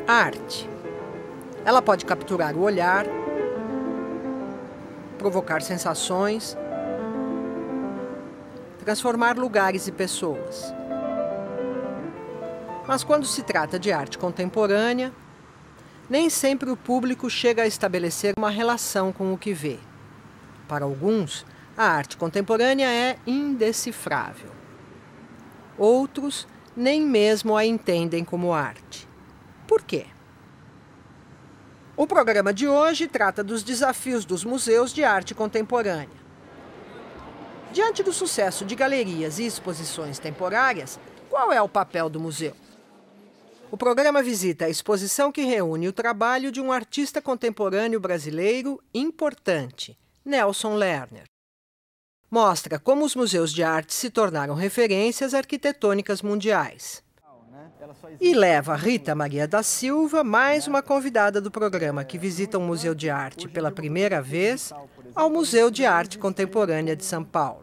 Arte. Ela pode capturar o olhar, provocar sensações, transformar lugares e pessoas. Mas quando se trata de arte contemporânea, nem sempre o público chega a estabelecer uma relação com o que vê. Para alguns, a arte contemporânea é indecifrável. Outros nem mesmo a entendem como arte. Por quê? O programa de hoje trata dos desafios dos museus de arte contemporânea. Diante do sucesso de galerias e exposições temporárias, qual é o papel do museu? O programa visita a exposição que reúne o trabalho de um artista contemporâneo brasileiro importante, Nelson Lerner. Mostra como os museus de arte se tornaram referências arquitetônicas mundiais. E leva Rita Maria da Silva, mais uma convidada do programa que visita um museu de arte pela primeira vez, ao Museu de Arte Contemporânea de São Paulo.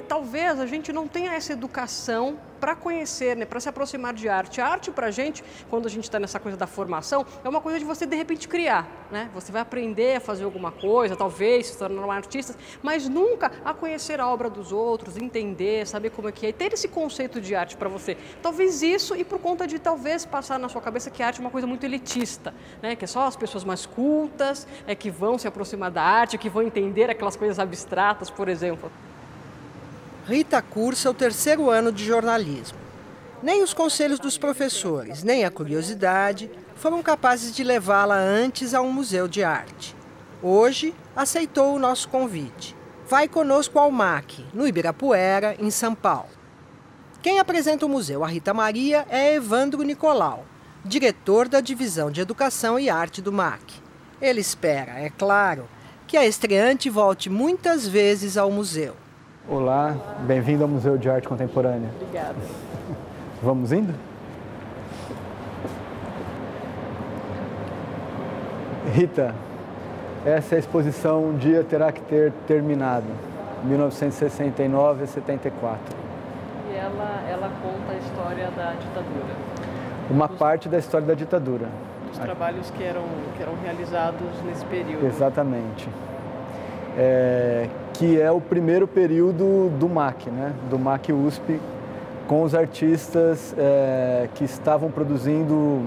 Talvez a gente não tenha essa educação para conhecer, né, para se aproximar de arte. A arte para a gente, quando a gente está nessa coisa da formação, é uma coisa de você de repente criar, né? Você vai aprender a fazer alguma coisa, talvez se tornar um artista, mas nunca a conhecer a obra dos outros, entender, saber como é que é, e ter esse conceito de arte para você. Talvez isso e por conta de talvez passar na sua cabeça que a arte é uma coisa muito elitista, né? Que é só as pessoas mais cultas que vão se aproximar da arte, que vão entender aquelas coisas abstratas, por exemplo. Rita cursa o 3º ano de jornalismo. Nem os conselhos dos professores, nem a curiosidade foram capazes de levá-la antes a um museu de arte. Hoje, aceitou o nosso convite. Vai conosco ao MAC, no Ibirapuera, em São Paulo. Quem apresenta o museu a Rita Maria é Evandro Nicolau, diretor da Divisão de Educação e Arte do MAC. Ele espera, é claro, que a estreante volte muitas vezes ao museu. Olá, bem-vindo ao Museu de Arte Contemporânea. Obrigada. Vamos indo? Rita, essa é a exposição Um Dia Terá Que Ter Terminado, 1969 a 74. E ela conta a história da ditadura. Uma parte da história da ditadura. Os trabalhos que eram realizados nesse período. Exatamente. Que é o primeiro período do MAC, né? Do MAC USP, com os artistas que estavam produzindo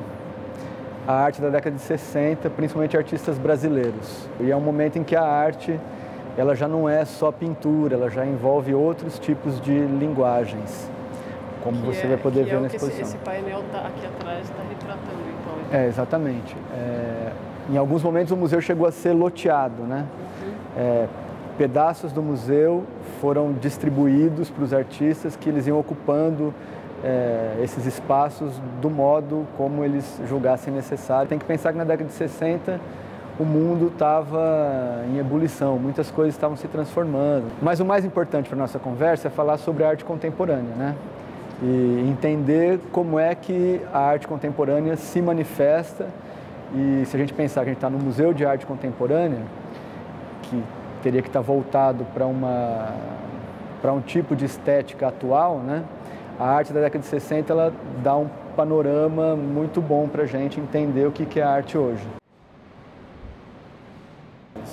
a arte da década de 60, principalmente artistas brasileiros. E é um momento em que a arte ela já não é só pintura, ela já envolve outros tipos de linguagens, como você vai poder ver na exposição. Esse painel aqui atrás está retratando, então. Exatamente. Em alguns momentos o museu chegou a ser loteado, né? Pedaços do museu foram distribuídos para os artistas que eles iam ocupando esses espaços do modo como eles julgassem necessário. Tem que pensar que na década de 60 o mundo estava em ebulição, muitas coisas estavam se transformando. Mas o mais importante para a nossa conversa é falar sobre a arte contemporânea, né? E entender como é que a arte contemporânea se manifesta. E se a gente pensar que a gente está no Museu de Arte Contemporânea, que teria que estar voltado para um tipo de estética atual, né? A arte da década de 60 ela dá um panorama muito bom para a gente entender o que é a arte hoje.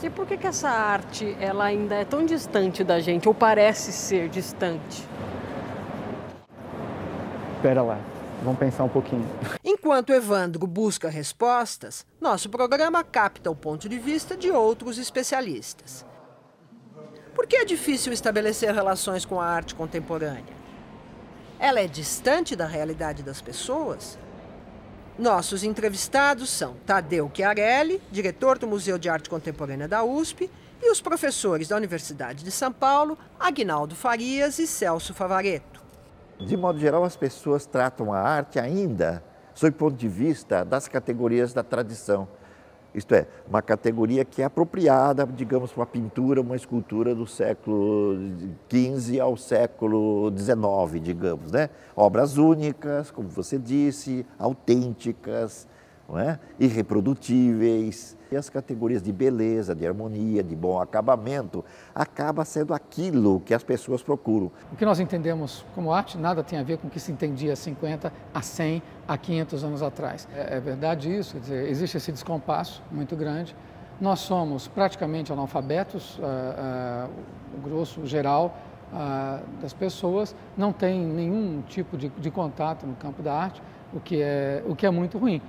E por que essa arte ela ainda é tão distante da gente, ou parece ser distante? Espera lá, vamos pensar um pouquinho. Enquanto Evandro busca respostas, nosso programa capta o ponto de vista de outros especialistas. Por que é difícil estabelecer relações com a arte contemporânea? Ela é distante da realidade das pessoas? Nossos entrevistados são Tadeu Chiarelli, diretor do Museu de Arte Contemporânea da USP, e os professores da Universidade de São Paulo, Aguinaldo Farias e Celso Favaretto. De modo geral, as pessoas tratam a arte ainda sob o ponto de vista das categorias da tradição. Isto é, uma categoria que é apropriada, digamos, para uma pintura, uma escultura do século XV ao século XIX, digamos, né? Obras únicas, como você disse, autênticas, não é? Irreprodutíveis. E as categorias de beleza, de harmonia, de bom acabamento, acaba sendo aquilo que as pessoas procuram. O que nós entendemos como arte nada tem a ver com o que se entendia há 50, a 100, a 500 anos atrás. É verdade isso, quer dizer, existe esse descompasso muito grande. Nós somos praticamente analfabetos, o grosso geral das pessoas não tem nenhum tipo de contato no campo da arte, o que é muito ruim.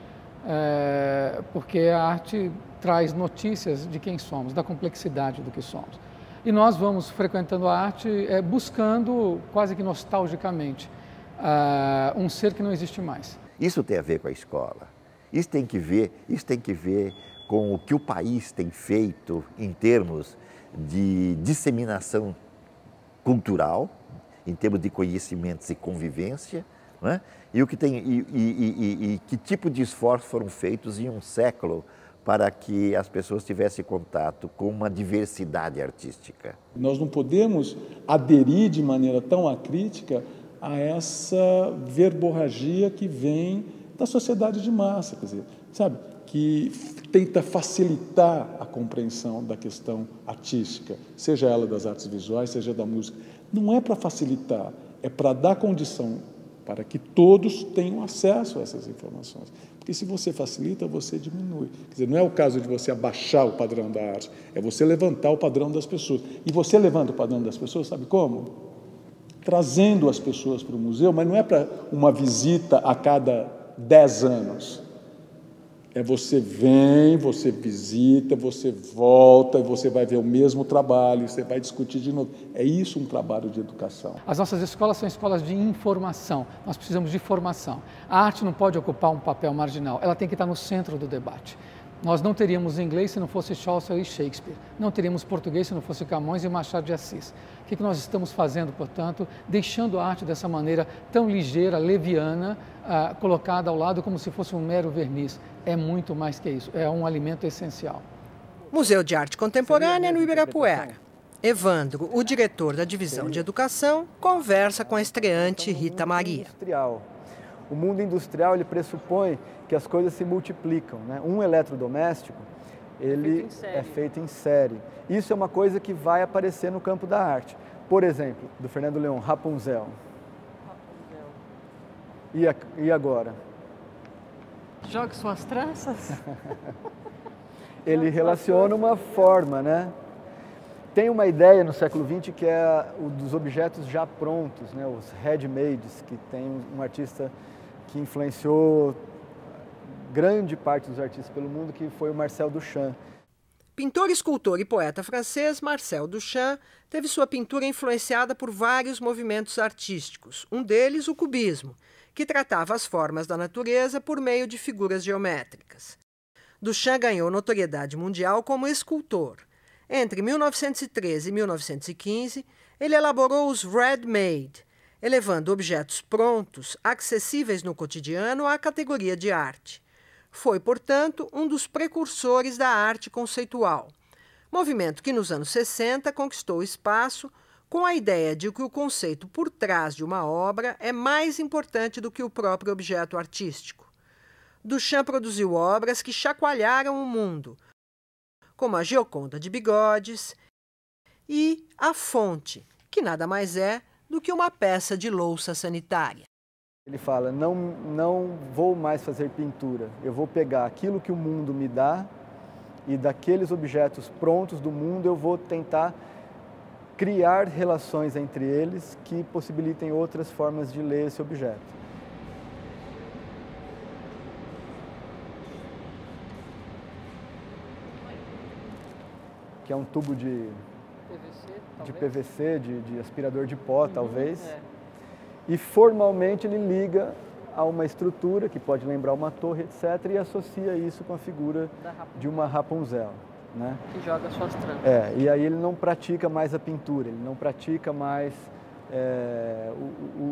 Porque a arte traz notícias de quem somos, da complexidade do que somos. E nós vamos frequentando a arte buscando, quase que nostalgicamente, um ser que não existe mais. Isso tem a ver com a escola. Isso tem que ver com o que o país tem feito em termos de disseminação cultural, em termos de conhecimentos e convivência, não é? E que tipo de esforços foram feitos em um século para que as pessoas tivessem contato com uma diversidade artística. Nós não podemos aderir de maneira tão acrítica a essa verborragia que vem da sociedade de massa, quer dizer, sabe, que tenta facilitar a compreensão da questão artística, seja ela das artes visuais, seja da música. Não é para facilitar, é para dar condição para que todos tenham acesso a essas informações. Porque se você facilita, você diminui. Quer dizer, não é o caso de você abaixar o padrão da arte, é você levantar o padrão das pessoas. E você levanta o padrão das pessoas, sabe como? Trazendo as pessoas para o museu, mas não é para uma visita a cada 10 anos. É você vem, você visita, você volta, e você vai ver o mesmo trabalho, você vai discutir de novo. É isso um trabalho de educação. As nossas escolas são escolas de informação, nós precisamos de formação. A arte não pode ocupar um papel marginal, ela tem que estar no centro do debate. Nós não teríamos inglês se não fosse Chaucer e Shakespeare, não teríamos português se não fosse Camões e Machado de Assis. O que nós estamos fazendo, portanto, deixando a arte dessa maneira tão ligeira, leviana, colocada ao lado como se fosse um mero verniz? É muito mais que isso, é um alimento essencial. Museu de Arte Contemporânea no Ibirapuera. Evandro, o diretor da divisão de educação, conversa com a estreante Rita Maria. O mundo industrial ele pressupõe que as coisas se multiplicam, né? Um eletrodoméstico ele é feito em série. Isso é uma coisa que vai aparecer no campo da arte. Por exemplo, do Fernando Leon, Rapunzel. E agora? Jogue suas tranças. Ele relaciona uma forma, né? Tem uma ideia no século XX que é o dos objetos já prontos, né? Os ready-mades, que tem um artista que influenciou grande parte dos artistas pelo mundo, que foi o Marcel Duchamp. Pintor, escultor e poeta francês, Marcel Duchamp teve sua pintura influenciada por vários movimentos artísticos, um deles o cubismo, que tratava as formas da natureza por meio de figuras geométricas. Duchamp ganhou notoriedade mundial como escultor. Entre 1913 e 1915, ele elaborou os ready-made, elevando objetos prontos, acessíveis no cotidiano, à categoria de arte. Foi, portanto, um dos precursores da arte conceitual, movimento que nos anos 60 conquistou espaço com a ideia de que o conceito por trás de uma obra é mais importante do que o próprio objeto artístico. Duchamp produziu obras que chacoalharam o mundo, como a Gioconda de Bigodes e A Fonte, que nada mais é do que uma peça de louça sanitária. Ele fala, não vou mais fazer pintura, eu vou pegar aquilo que o mundo me dá e daqueles objetos prontos do mundo eu vou tentar criar relações entre eles que possibilitem outras formas de ler esse objeto. Que é um tubo de PVC, de aspirador de pó, talvez. E formalmente ele liga a uma estrutura que pode lembrar uma torre, etc., e associa isso com a figura de uma Rapunzel, né? Que joga suas tranças. E aí ele não pratica mais a pintura, ele não pratica mais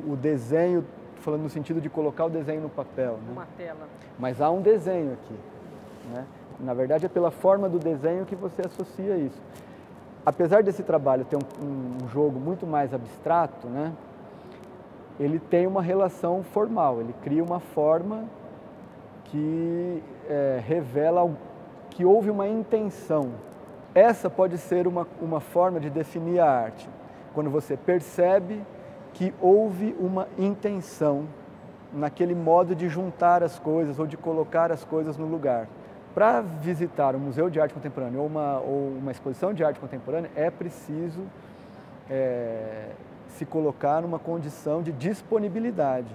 o desenho, falando no sentido de colocar o desenho no papel. Né? Uma tela. Mas há um desenho aqui, né? Na verdade é pela forma do desenho que você associa isso. Apesar desse trabalho ter um jogo muito mais abstrato, né? Ele tem uma relação formal, ele cria uma forma que revela que houve uma intenção. Essa pode ser uma forma de definir a arte, quando você percebe que houve uma intenção naquele modo de juntar as coisas ou de colocar as coisas no lugar. Para visitar um museu de arte contemporânea ou uma exposição de arte contemporânea, é preciso se colocar numa condição de disponibilidade.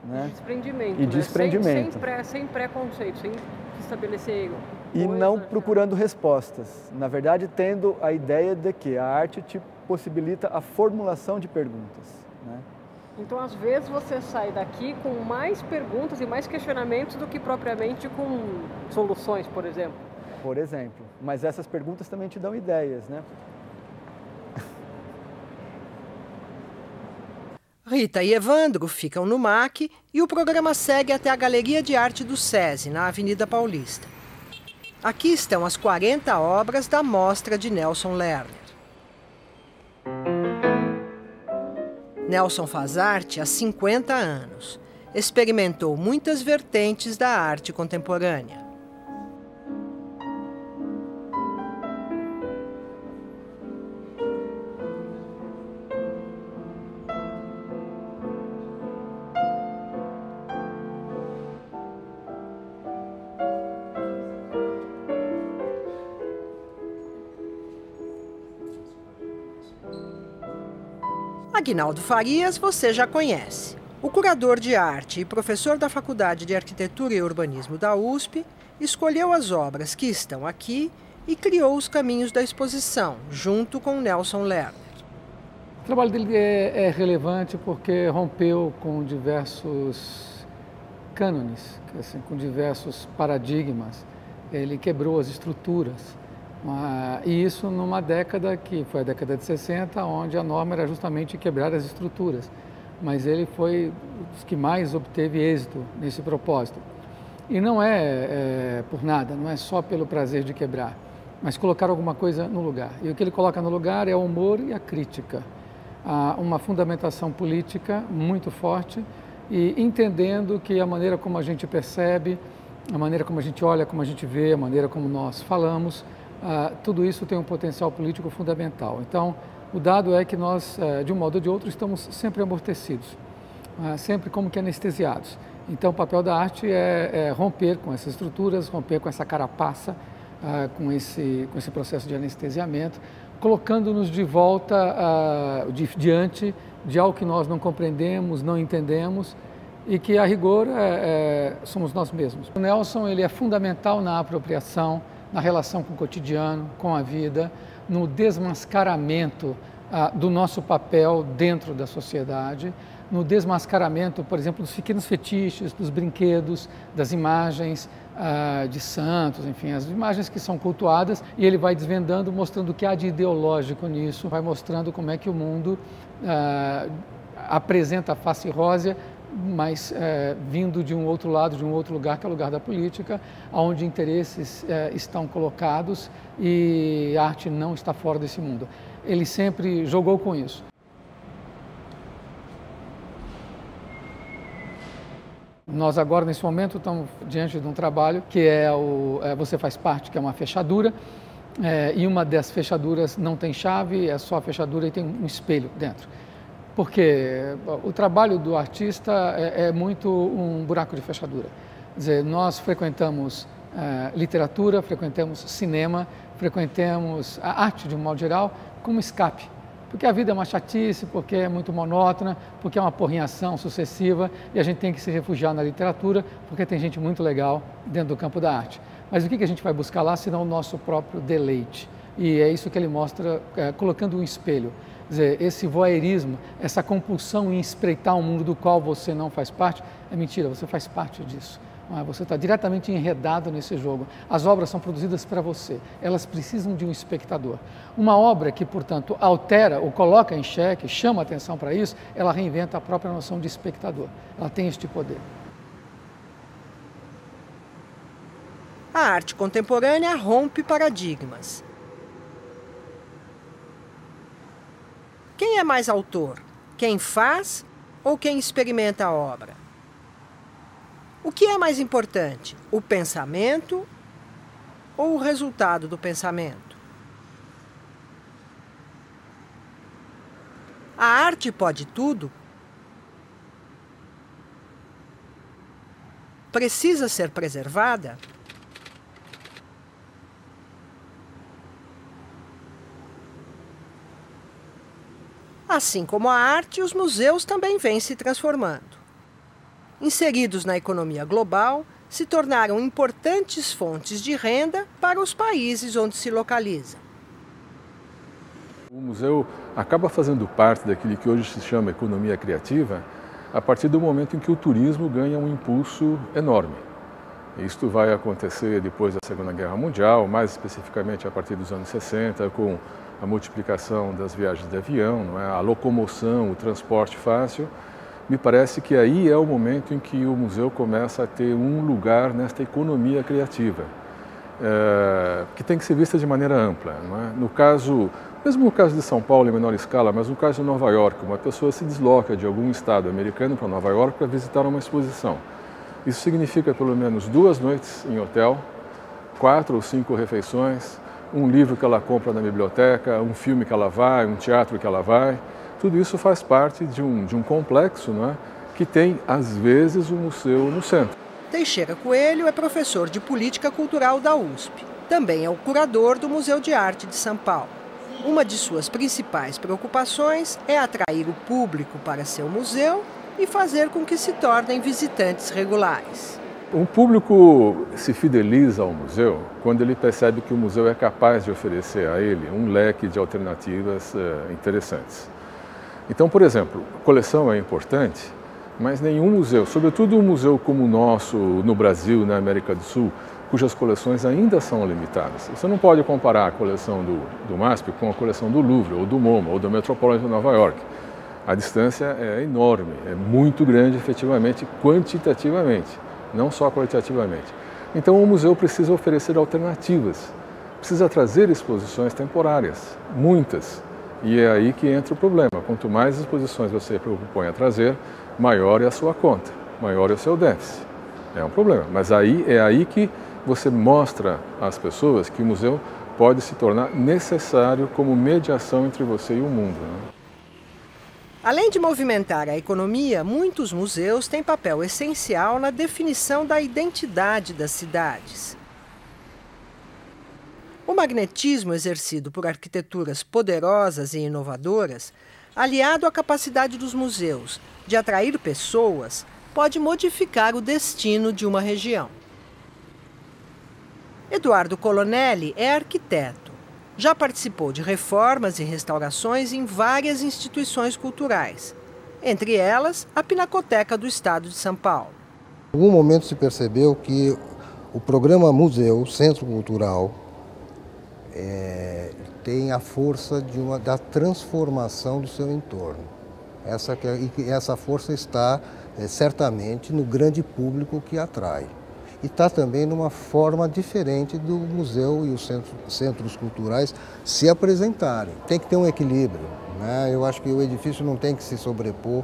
Né? Desprendimento, e desprendimento. Sem preconceito, sem estabelecer e não procurando respostas. Na verdade, tendo a ideia de que a arte te possibilita a formulação de perguntas. Né? Então, às vezes, você sai daqui com mais perguntas e mais questionamentos do que propriamente com soluções, por exemplo. Por exemplo. Mas essas perguntas também te dão ideias, né? Rita e Evandro ficam no MAC e o programa segue até a Galeria de Arte do SESI, na Avenida Paulista. Aqui estão as 40 obras da mostra de Nelson Lerner. Nelson faz arte há 50 anos. Experimentou muitas vertentes da arte contemporânea. Aguinaldo Farias você já conhece. O curador de arte e professor da Faculdade de Arquitetura e Urbanismo da USP escolheu as obras que estão aqui e criou os caminhos da exposição, junto com Nelson Lerner. O trabalho dele é relevante porque rompeu com diversos cânones, assim, com diversos paradigmas. Ele quebrou as estruturas. E isso numa década que foi a década de 60, onde a norma era justamente quebrar as estruturas. Mas ele foi os que mais obteve êxito nesse propósito. E não é por nada, não é só pelo prazer de quebrar, mas colocar alguma coisa no lugar. E o que ele coloca no lugar é o humor e a crítica. Uma fundamentação política muito forte e entendendo que a maneira como a gente percebe, a maneira como a gente olha, como a gente vê, a maneira como nós falamos, tudo isso tem um potencial político fundamental. Então, o dado é que nós, de um modo ou de outro, estamos sempre amortecidos, sempre como que anestesiados. Então, o papel da arte é romper com essas estruturas, romper com essa carapaça, com esse processo de anestesiamento, colocando-nos de volta diante de algo que nós não compreendemos, não entendemos e que, a rigor, somos nós mesmos. O Nelson ele é fundamental na apropriação, na relação com o cotidiano, com a vida, no desmascaramento do nosso papel dentro da sociedade, no desmascaramento, por exemplo, dos pequenos fetiches, dos brinquedos, das imagens de santos, enfim, as imagens que são cultuadas, e ele vai desvendando, mostrando o que há de ideológico nisso, vai mostrando como é que o mundo apresenta a face rósea, mas vindo de um outro lado, de um outro lugar, que é o lugar da política, onde interesses estão colocados e a arte não está fora desse mundo. Ele sempre jogou com isso. Nós agora, nesse momento, estamos diante de um trabalho que é Você Faz Parte, que é uma fechadura, e uma das fechaduras não tem chave, é só a fechadura e tem um espelho dentro. Porque o trabalho do artista é muito um buraco de fechadura. Quer dizer, nós frequentamos literatura, frequentamos cinema, frequentamos a arte de um modo geral como escape. Porque a vida é uma chatice, porque é muito monótona, porque é uma porrinhação sucessiva e a gente tem que se refugiar na literatura porque tem gente muito legal dentro do campo da arte. Mas o que a gente vai buscar lá senão o nosso próprio deleite? E é isso que ele mostra colocando um espelho. Quer dizer, esse voyeurismo, essa compulsão em espreitar um mundo do qual você não faz parte, é mentira, você faz parte disso. Você está diretamente enredado nesse jogo. As obras são produzidas para você, elas precisam de um espectador. Uma obra que, portanto, altera ou coloca em xeque, chama atenção para isso, ela reinventa a própria noção de espectador. Ela tem este poder. A arte contemporânea rompe paradigmas. Quem é mais autor? Quem faz ou quem experimenta a obra? O que é mais importante, o pensamento ou o resultado do pensamento? A arte pode tudo? Precisa ser preservada? Assim como a arte, os museus também vêm se transformando. Inseridos na economia global, se tornaram importantes fontes de renda para os países onde se localizam. O museu acaba fazendo parte daquilo que hoje se chama economia criativa a partir do momento em que o turismo ganha um impulso enorme. Isto vai acontecer depois da Segunda Guerra Mundial, mais especificamente a partir dos anos 60, com a multiplicação das viagens de avião, não é? A locomoção, o transporte fácil. Me parece que aí é o momento em que o museu começa a ter um lugar nesta economia criativa, que tem que ser vista de maneira ampla. Não é? No caso, mesmo no caso de São Paulo em menor escala, mas no caso de Nova York, uma pessoa se desloca de algum estado americano para Nova York para visitar uma exposição. Isso significa pelo menos 2 noites em hotel, 4 ou 5 refeições, um livro que ela compra na biblioteca, um filme que ela vai, um teatro que ela vai. Tudo isso faz parte de um complexo, não é? Que tem, às vezes, um museu no centro. Teixeira Coelho é professor de Política Cultural da USP. Também é o curador do Museu de Arte de São Paulo. Uma de suas principais preocupações é atrair o público para seu museu e fazer com que se tornem visitantes regulares. O público se fideliza ao museu quando ele percebe que o museu é capaz de oferecer a ele um leque de alternativas interessantes. Então, por exemplo, coleção é importante, mas nenhum museu, sobretudo um museu como o nosso no Brasil, na América do Sul, cujas coleções ainda são limitadas. Você não pode comparar a coleção do MASP com a coleção do Louvre, ou do MoMA, ou do Metropolitan de Nova York. A distância é enorme, é muito grande efetivamente, quantitativamente, não só qualitativamente. Então o museu precisa oferecer alternativas, precisa trazer exposições temporárias, muitas. E é aí que entra o problema. Quanto mais exposições você propõe a trazer, maior é a sua conta, maior é o seu déficit. É um problema. Mas é aí que você mostra às pessoas que o museu pode se tornar necessário como mediação entre você e o mundo, né? Além de movimentar a economia, muitos museus têm papel essencial na definição da identidade das cidades. O magnetismo exercido por arquiteturas poderosas e inovadoras, aliado à capacidade dos museus de atrair pessoas, pode modificar o destino de uma região. Eduardo Colonelli é arquiteto. Já participou de reformas e restaurações em várias instituições culturais, entre elas a Pinacoteca do Estado de São Paulo. Em algum momento se percebeu que o programa Museu, Centro Cultural, tem a força da transformação do seu entorno. Essa força está certamente no grande público que atrai. E está também numa forma diferente do museu e os centros culturais se apresentarem. Tem que ter um equilíbrio, né? Eu acho que o edifício não tem que se sobrepor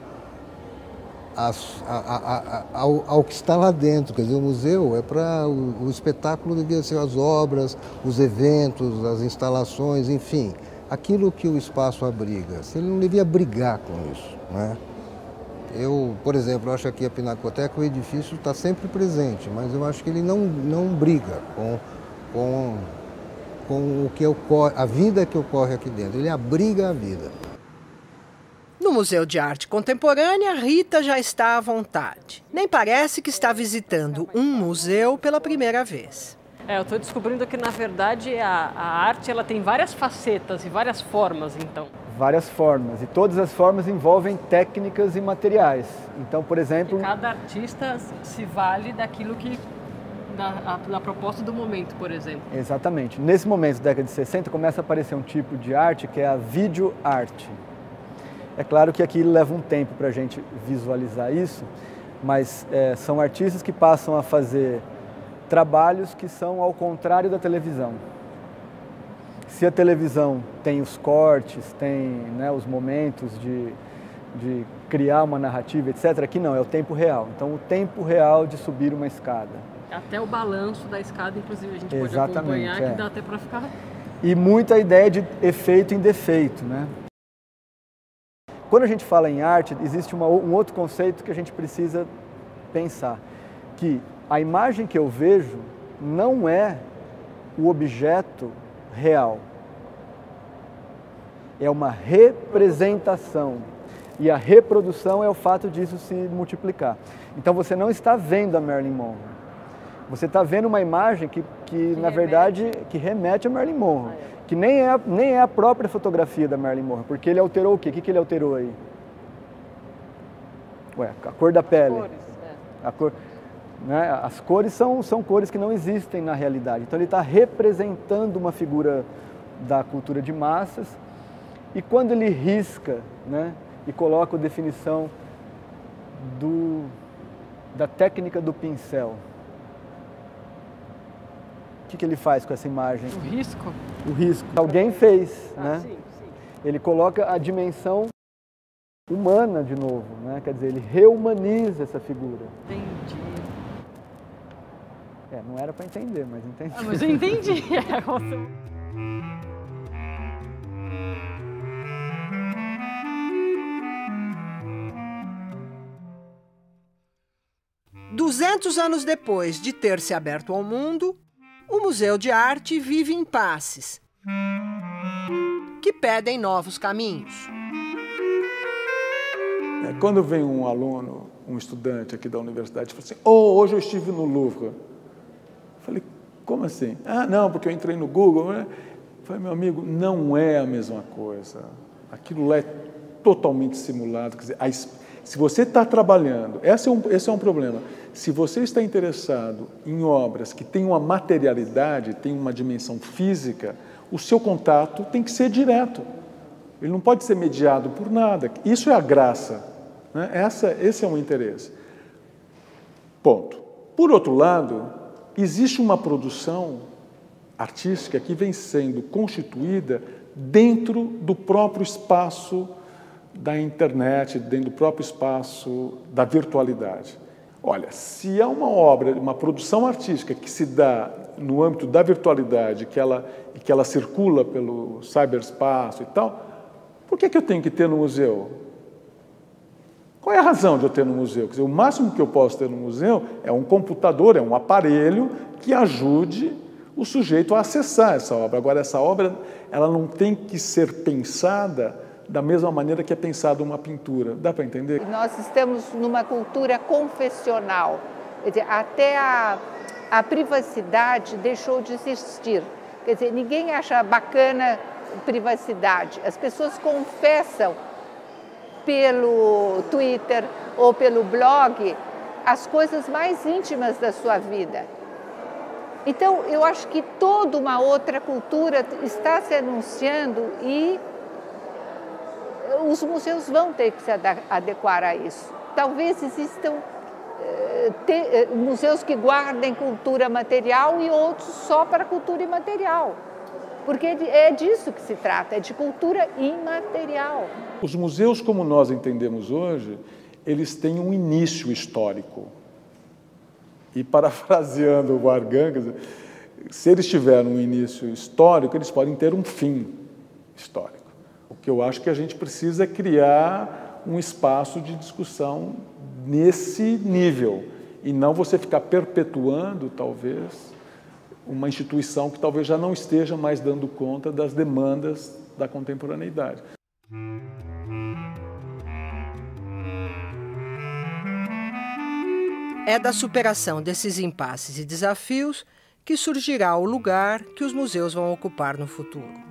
ao que está lá dentro. Quer dizer, o museu é para o espetáculo, devia ser as obras, os eventos, as instalações, enfim, aquilo que o espaço abriga. Ele não devia brigar com isso, né? Por exemplo, acho que aqui a Pinacoteca, o edifício está sempre presente, mas eu acho que ele não briga com o que ocorre, a vida que ocorre aqui dentro. Ele abriga a vida. No Museu de Arte Contemporânea, Rita já está à vontade. Nem parece que está visitando um museu pela primeira vez. Eu estou descobrindo que, na verdade, a arte ela tem várias facetas e várias formas, então. Várias formas, e todas as formas envolvem técnicas e materiais. Então, por exemplo... E cada artista se vale daquilo que... da proposta do momento, por exemplo. Exatamente. Nesse momento, década de 60, começa a aparecer um tipo de arte que é a videoarte. É claro que aqui leva um tempo para a gente visualizar isso, mas são artistas que passam a fazer trabalhos que são ao contrário da televisão. Se a televisão tem os cortes, tem, né, os momentos de criar uma narrativa, etc. Aqui não, é o tempo real. Então, o tempo real de subir uma escada. Até o balanço da escada, inclusive, a gente pode Exatamente, acompanhar, que dá até para ficar... E muita ideia de efeito em defeito, né? Quando a gente fala em arte, existe um outro conceito que a gente precisa pensar, que a imagem que eu vejo não é o objeto real. É uma representação. E a reprodução é o fato disso se multiplicar. Então você não está vendo a Marilyn Monroe. Você está vendo uma imagem que na verdade, que remete a Marilyn Monroe. Que nem é a própria fotografia da Marilyn Monroe. Porque ele alterou o quê? O que ele alterou aí? Ué, a cor da pele. Cores, a cor, né? As cores são cores que não existem na realidade. Então ele está representando uma figura da cultura de massas. E quando ele risca, né, e coloca a definição da técnica do pincel, o que ele faz com essa imagem? O risco? O risco. Alguém fez, né? Sim, sim. Ele coloca a dimensão humana de novo, né? Quer dizer, ele reumaniza essa figura. Entendi. Não era para entender, mas entendi. Mas eu entendi. 200 anos depois de ter se aberto ao mundo, o Museu de Arte vive impasses que pedem novos caminhos. Quando vem um aluno, um estudante aqui da universidade, e fala assim, hoje eu estive no Louvre. Eu falei, como assim? Não, porque eu entrei no Google. Eu falei, meu amigo, não é a mesma coisa. Aquilo lá é totalmente simulado. Quer dizer, se você está trabalhando, esse é um problema. Se você está interessado em obras que têm uma materialidade, têm uma dimensão física, o seu contato tem que ser direto. Ele não pode ser mediado por nada. Isso é a graça, né? Esse é o interesse. Ponto. Por outro lado, existe uma produção artística que vem sendo constituída dentro do próprio espaço da internet, dentro do próprio espaço da virtualidade. Olha, se há uma obra, uma produção artística que se dá no âmbito da virtualidade, que ela circula pelo cyberespaço e tal, por que eu tenho que ter no museu? Qual é a razão de eu ter no museu? Quer dizer, o máximo que eu posso ter no museu é um computador, é um aparelho que ajude o sujeito a acessar essa obra. Agora, essa obra ela não tem que ser pensada da mesma maneira que é pensada uma pintura. Dá para entender? Nós estamos numa cultura confessional. Quer dizer, até a privacidade deixou de existir. Quer dizer, ninguém acha bacana privacidade. As pessoas confessam pelo Twitter ou pelo blog as coisas mais íntimas da sua vida. Então, eu acho que toda uma outra cultura está se anunciando e os museus vão ter que se adequar a isso. Talvez existam museus que guardem cultura material e outros só para cultura imaterial. Porque é disso que se trata, é de cultura imaterial. Os museus, como nós entendemos hoje, eles têm um início histórico. E, parafraseando o Vargas, se eles tiverem um início histórico, eles podem ter um fim histórico. O que eu acho que a gente precisa é criar um espaço de discussão nesse nível, e não você ficar perpetuando, talvez, uma instituição que talvez já não esteja mais dando conta das demandas da contemporaneidade. É da superação desses impasses e desafios que surgirá o lugar que os museus vão ocupar no futuro.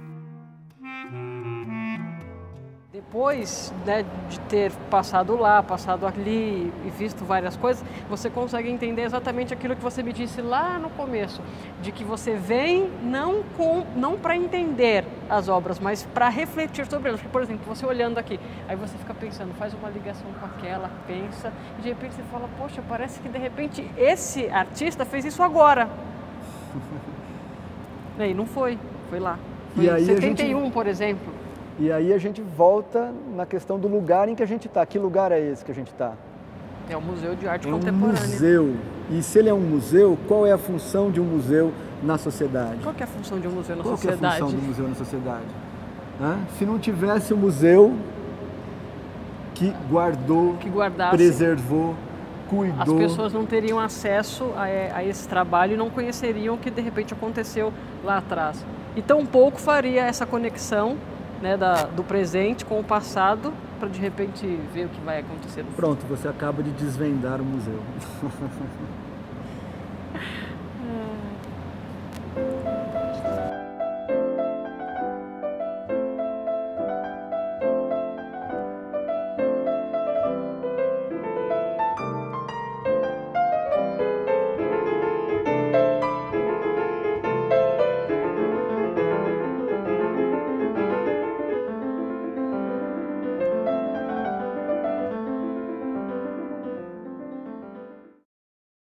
Depois, né, de ter passado lá, passado ali e visto várias coisas, você consegue entender exatamente aquilo que você me disse lá no começo, de que você vem não para entender as obras, mas para refletir sobre elas. Porque, por exemplo, você olhando aqui, aí você fica pensando, faz uma ligação com aquela, pensa, e de repente você fala, poxa, parece que de repente esse artista fez isso agora. E aí não foi lá. Foi e aí 71, por exemplo. E aí a gente volta na questão do lugar em que a gente está. Que lugar é esse que a gente está? É o Museu de Arte É Contemporânea. um museu. E se ele é um museu, qual é a função de um museu na sociedade? Qual que é a função de um museu na Qual sociedade? que é a função do museu na sociedade? Se não tivesse um museu que guardou, Que guardasse, preservou, cuidou... as pessoas não teriam acesso a esse trabalho e não conheceriam o que de repente aconteceu lá atrás. E tampouco faria essa conexão, né, do presente com o passado para de repente ver o que vai acontecer no futuro. Pronto, você acaba de desvendar o museu.